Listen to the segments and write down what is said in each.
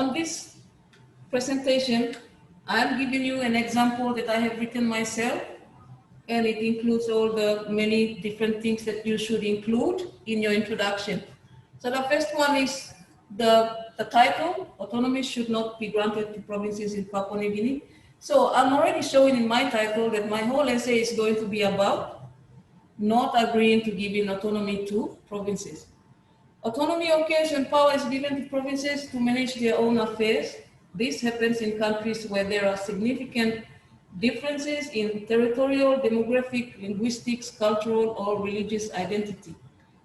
on this presentation, I'm giving you an example that I have written myself, and it includes all the many different things that you should include in your introduction. So the first one is the title, autonomy should not be granted to provinces in Papua New Guinea. So I'm already showing in my title that my whole essay is going to be about not agreeing to giving autonomy to provinces. Autonomy occurs when power is given to provinces to manage their own affairs. This happens in countries where there are significant differences in territorial, demographic, linguistics, cultural, or religious identity.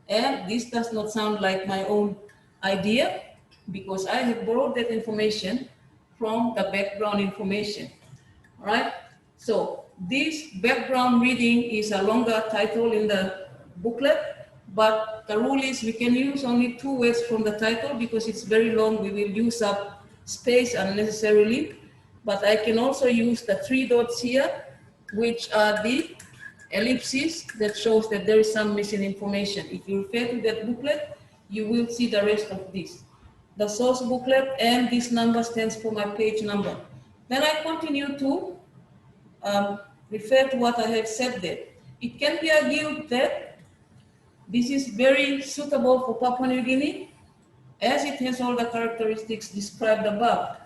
And this does not sound like my own idea because I have borrowed that information from the background information. All right? So this background reading is a longer title in the booklet, but the rule is we can use only 2 words from the title because it's very long. We will use up space unnecessarily, but I can also use the 3 dots here, which are the ellipses that shows that there is some missing information. If you refer to that booklet, you will see the rest of this. The source booklet, and this number stands for my page number. Then I continue to refer to what I have said there. It can be argued that this is very suitable for Papua New Guinea as it has all the characteristics described above.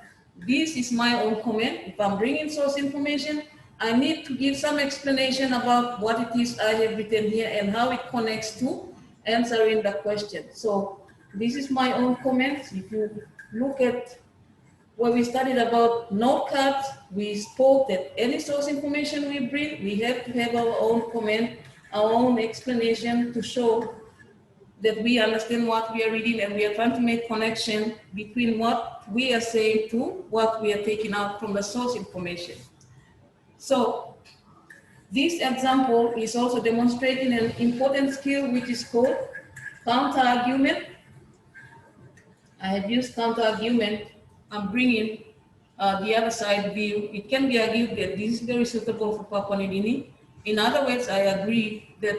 This is my own comment. If I'm bringing source information, I need to give some explanation about what it is I have written here and how it connects to answering the question. So this is my own comment. If you look at when we studied about note cards, we spoke that any source information we bring, we have to have our own comment, our own explanation to show that we understand what we are reading and we are trying to make connection between what we are saying to what we are taking out from the source information. So this example is also demonstrating an important skill which is called counter-argument. I have used counter-argument. I'm bringing the other side view. It can be argued that this is very suitable for Papua New Guinea. In other words, I agree that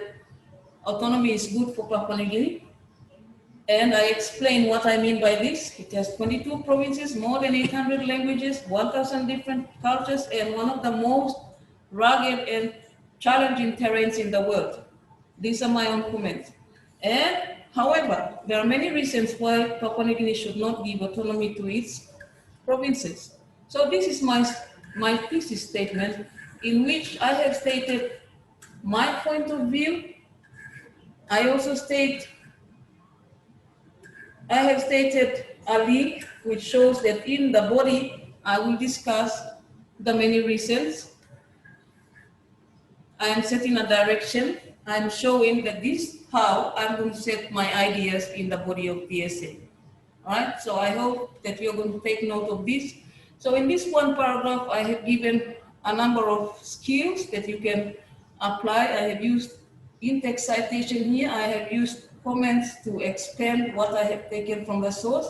autonomy is good for Papua New Guinea. And I explain what I mean by this. It has 22 provinces, more than 800 languages, 1,000 different cultures, and one of the most rugged and challenging terrains in the world. These are my own comments. And however, there are many reasons why Papua New Guinea should not give autonomy to its provinces. So this is my thesis statement in which I have stated my point of view. I also I have stated a link which shows that in the body I will discuss the many reasons. I am setting a direction. I am showing that this is how I'm going to set my ideas in the body of the essay. All right, so I hope that you're going to take note of this. So in this one paragraph, I have given a number of skills that you can apply. I have used in-text citation here. I have used comments to expand what I have taken from the source.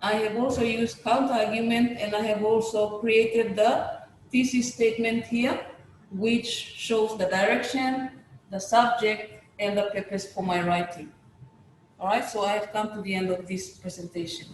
I have also used counter-argument, and I have also created the thesis statement here, which shows the direction, the subject, and the purpose for my writing. All right, so I have come to the end of this presentation.